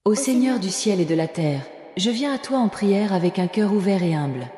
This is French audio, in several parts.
Ô Seigneur du ciel et de la terre, je viens à toi en prière avec un cœur ouvert et humble.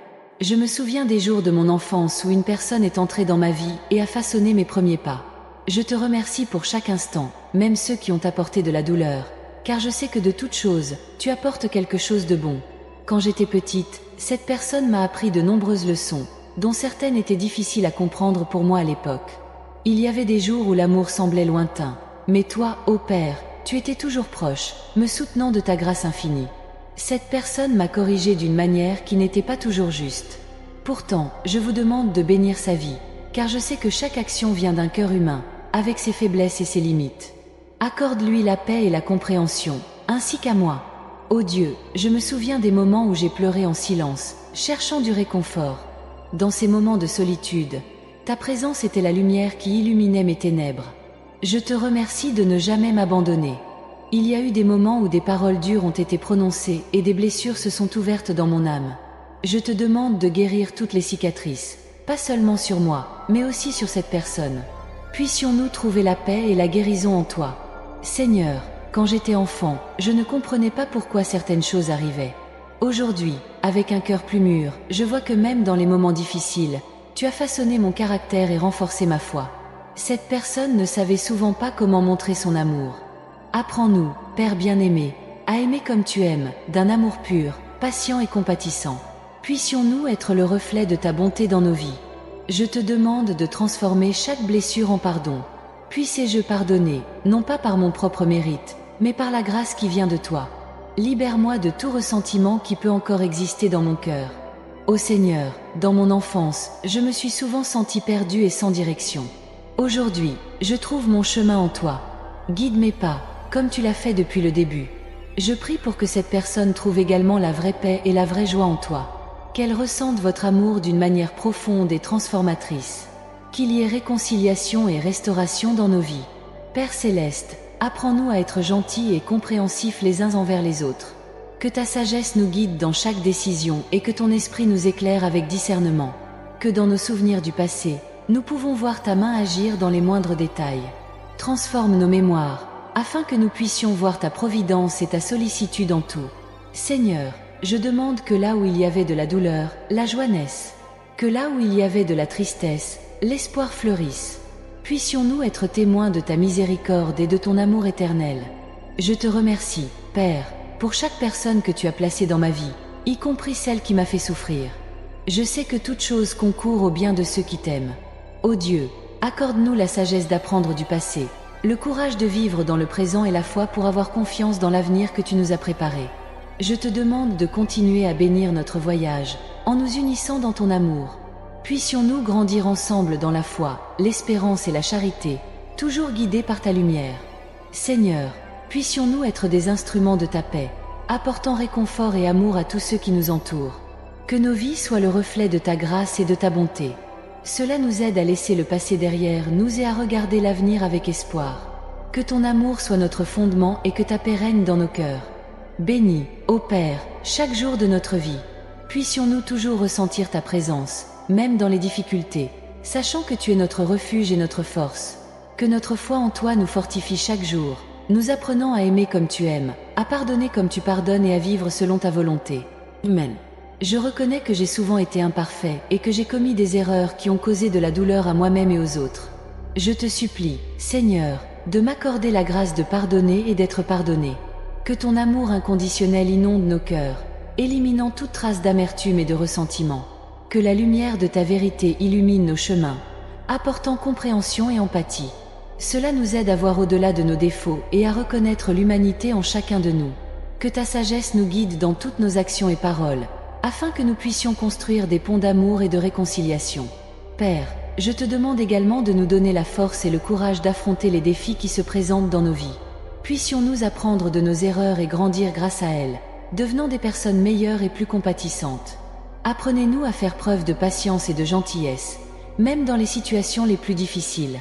Je me souviens des jours de mon enfance où une personne est entrée dans ma vie et a façonné mes premiers pas. Je te remercie pour chaque instant, même ceux qui ont apporté de la douleur, car je sais que de toute chose, tu apportes quelque chose de bon. Quand j'étais petite, cette personne m'a appris de nombreuses leçons, dont certaines étaient difficiles à comprendre pour moi à l'époque. Il y avait des jours où l'amour semblait lointain, mais toi, ô Père, tu étais toujours proche, me soutenant de ta grâce infinie. Cette personne m'a corrigé d'une manière qui n'était pas toujours juste. Pourtant, je vous demande de bénir sa vie, car je sais que chaque action vient d'un cœur humain, avec ses faiblesses et ses limites. Accorde-lui la paix et la compréhension, ainsi qu'à moi. Ô Dieu, je me souviens des moments où j'ai pleuré en silence, cherchant du réconfort. Dans ces moments de solitude, ta présence était la lumière qui illuminait mes ténèbres. Je te remercie de ne jamais m'abandonner. Il y a eu des moments où des paroles dures ont été prononcées et des blessures se sont ouvertes dans mon âme. Je te demande de guérir toutes les cicatrices, pas seulement sur moi, mais aussi sur cette personne. Puissions-nous trouver la paix et la guérison en toi. Seigneur, quand j'étais enfant, je ne comprenais pas pourquoi certaines choses arrivaient. Aujourd'hui, avec un cœur plus mûr, je vois que même dans les moments difficiles, tu as façonné mon caractère et renforcé ma foi. Cette personne ne savait souvent pas comment montrer son amour. Apprends-nous, Père bien-aimé, à aimer comme tu aimes, d'un amour pur, patient et compatissant. Puissions-nous être le reflet de ta bonté dans nos vies. Je te demande de transformer chaque blessure en pardon. Puissé-je pardonner, non pas par mon propre mérite, mais par la grâce qui vient de toi. Libère-moi de tout ressentiment qui peut encore exister dans mon cœur. Ô Seigneur, dans mon enfance, je me suis souvent senti perdu et sans direction. Aujourd'hui, je trouve mon chemin en toi. Guide mes pas, comme tu l'as fait depuis le début. Je prie pour que cette personne trouve également la vraie paix et la vraie joie en toi. Qu'elle ressente votre amour d'une manière profonde et transformatrice. Qu'il y ait réconciliation et restauration dans nos vies. Père Céleste, apprends-nous à être gentils et compréhensifs les uns envers les autres. Que ta sagesse nous guide dans chaque décision et que ton esprit nous éclaire avec discernement. Que dans nos souvenirs du passé, nous pouvons voir ta main agir dans les moindres détails. Transforme nos mémoires, afin que nous puissions voir ta providence et ta sollicitude en tout. Seigneur, je demande que là où il y avait de la douleur, la joie naisse. Que là où il y avait de la tristesse, l'espoir fleurisse. Puissions-nous être témoins de ta miséricorde et de ton amour éternel. Je te remercie, Père, pour chaque personne que tu as placée dans ma vie, y compris celle qui m'a fait souffrir. Je sais que toute chose concourt au bien de ceux qui t'aiment. Ô Dieu, accorde-nous la sagesse d'apprendre du passé, le courage de vivre dans le présent et la foi pour avoir confiance dans l'avenir que tu nous as préparé. Je te demande de continuer à bénir notre voyage, en nous unissant dans ton amour. Puissions-nous grandir ensemble dans la foi, l'espérance et la charité, toujours guidés par ta lumière. Seigneur, puissions-nous être des instruments de ta paix, apportant réconfort et amour à tous ceux qui nous entourent. Que nos vies soient le reflet de ta grâce et de ta bonté. Cela nous aide à laisser le passé derrière nous et à regarder l'avenir avec espoir. Que ton amour soit notre fondement et que ta paix règne dans nos cœurs. Bénis, ô Père, chaque jour de notre vie. Puissions-nous toujours ressentir ta présence, même dans les difficultés, sachant que tu es notre refuge et notre force. Que notre foi en toi nous fortifie chaque jour, nous apprenant à aimer comme tu aimes, à pardonner comme tu pardonnes et à vivre selon ta volonté. Amen. Je reconnais que j'ai souvent été imparfait et que j'ai commis des erreurs qui ont causé de la douleur à moi-même et aux autres. Je te supplie, Seigneur, de m'accorder la grâce de pardonner et d'être pardonné. Que ton amour inconditionnel inonde nos cœurs, éliminant toute trace d'amertume et de ressentiment. Que la lumière de ta vérité illumine nos chemins, apportant compréhension et empathie. Cela nous aide à voir au-delà de nos défauts et à reconnaître l'humanité en chacun de nous. Que ta sagesse nous guide dans toutes nos actions et paroles, afin que nous puissions construire des ponts d'amour et de réconciliation. Père, je te demande également de nous donner la force et le courage d'affronter les défis qui se présentent dans nos vies. Puissions-nous apprendre de nos erreurs et grandir grâce à elles, devenant des personnes meilleures et plus compatissantes. Apprenez-nous à faire preuve de patience et de gentillesse, même dans les situations les plus difficiles.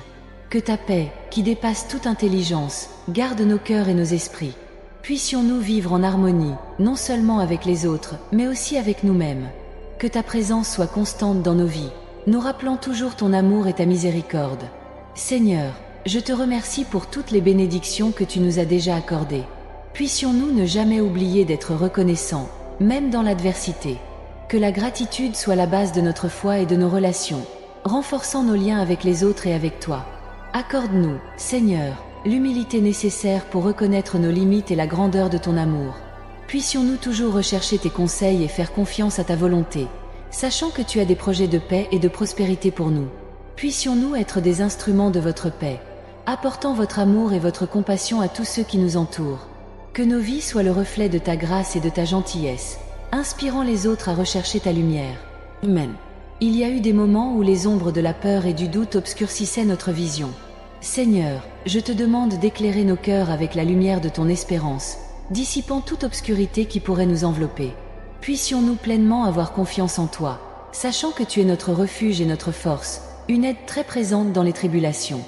Que ta paix, qui dépasse toute intelligence, garde nos cœurs et nos esprits. Puissions-nous vivre en harmonie, non seulement avec les autres, mais aussi avec nous-mêmes. Que ta présence soit constante dans nos vies, nous rappelant toujours ton amour et ta miséricorde. Seigneur, je te remercie pour toutes les bénédictions que tu nous as déjà accordées. Puissions-nous ne jamais oublier d'être reconnaissants, même dans l'adversité. Que la gratitude soit la base de notre foi et de nos relations, renforçant nos liens avec les autres et avec toi. Accorde-nous, Seigneur, l'humilité nécessaire pour reconnaître nos limites et la grandeur de ton amour. Puissions-nous toujours rechercher tes conseils et faire confiance à ta volonté, sachant que tu as des projets de paix et de prospérité pour nous. Puissions-nous être des instruments de votre paix, apportant votre amour et votre compassion à tous ceux qui nous entourent. Que nos vies soient le reflet de ta grâce et de ta gentillesse, inspirant les autres à rechercher ta lumière. Amen. Il y a eu des moments où les ombres de la peur et du doute obscurcissaient notre vision. Seigneur, je te demande d'éclairer nos cœurs avec la lumière de ton espérance, dissipant toute obscurité qui pourrait nous envelopper. Puissions-nous pleinement avoir confiance en toi, sachant que tu es notre refuge et notre force, une aide très présente dans les tribulations.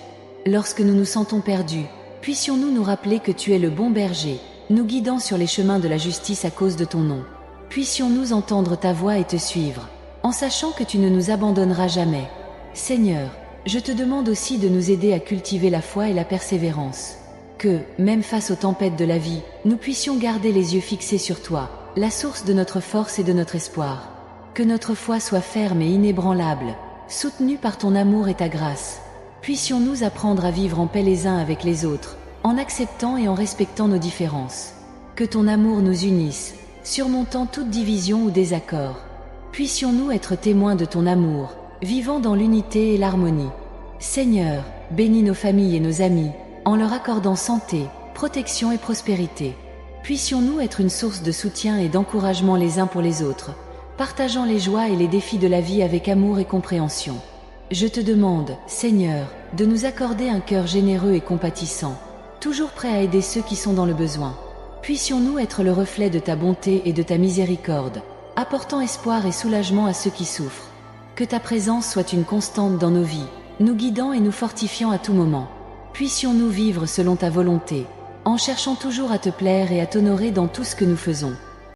Lorsque nous nous sentons perdus, puissions-nous nous rappeler que tu es le bon berger, nous guidant sur les chemins de la justice à cause de ton nom. Puissions-nous entendre ta voix et te suivre, en sachant que tu ne nous abandonneras jamais. Seigneur, je te demande aussi de nous aider à cultiver la foi et la persévérance. Que, même face aux tempêtes de la vie, nous puissions garder les yeux fixés sur toi, la source de notre force et de notre espoir. Que notre foi soit ferme et inébranlable, soutenue par ton amour et ta grâce. Puissions-nous apprendre à vivre en paix les uns avec les autres, en acceptant et en respectant nos différences. Que ton amour nous unisse, surmontant toute division ou désaccord. Puissions-nous être témoins de ton amour, vivant dans l'unité et l'harmonie. Seigneur, bénis nos familles et nos amis, en leur accordant santé, protection et prospérité. Puissions-nous être une source de soutien et d'encouragement les uns pour les autres, partageant les joies et les défis de la vie avec amour et compréhension. Je te demande, Seigneur, de nous accorder un cœur généreux et compatissant, toujours prêt à aider ceux qui sont dans le besoin. Puissions-nous être le reflet de ta bonté et de ta miséricorde, apportant espoir et soulagement à ceux qui souffrent. Que ta présence soit une constante dans nos vies, nous guidant et nous fortifiant à tout moment. Puissions-nous vivre selon ta volonté, en cherchant toujours à te plaire et à t'honorer dans tout ce que nous faisons.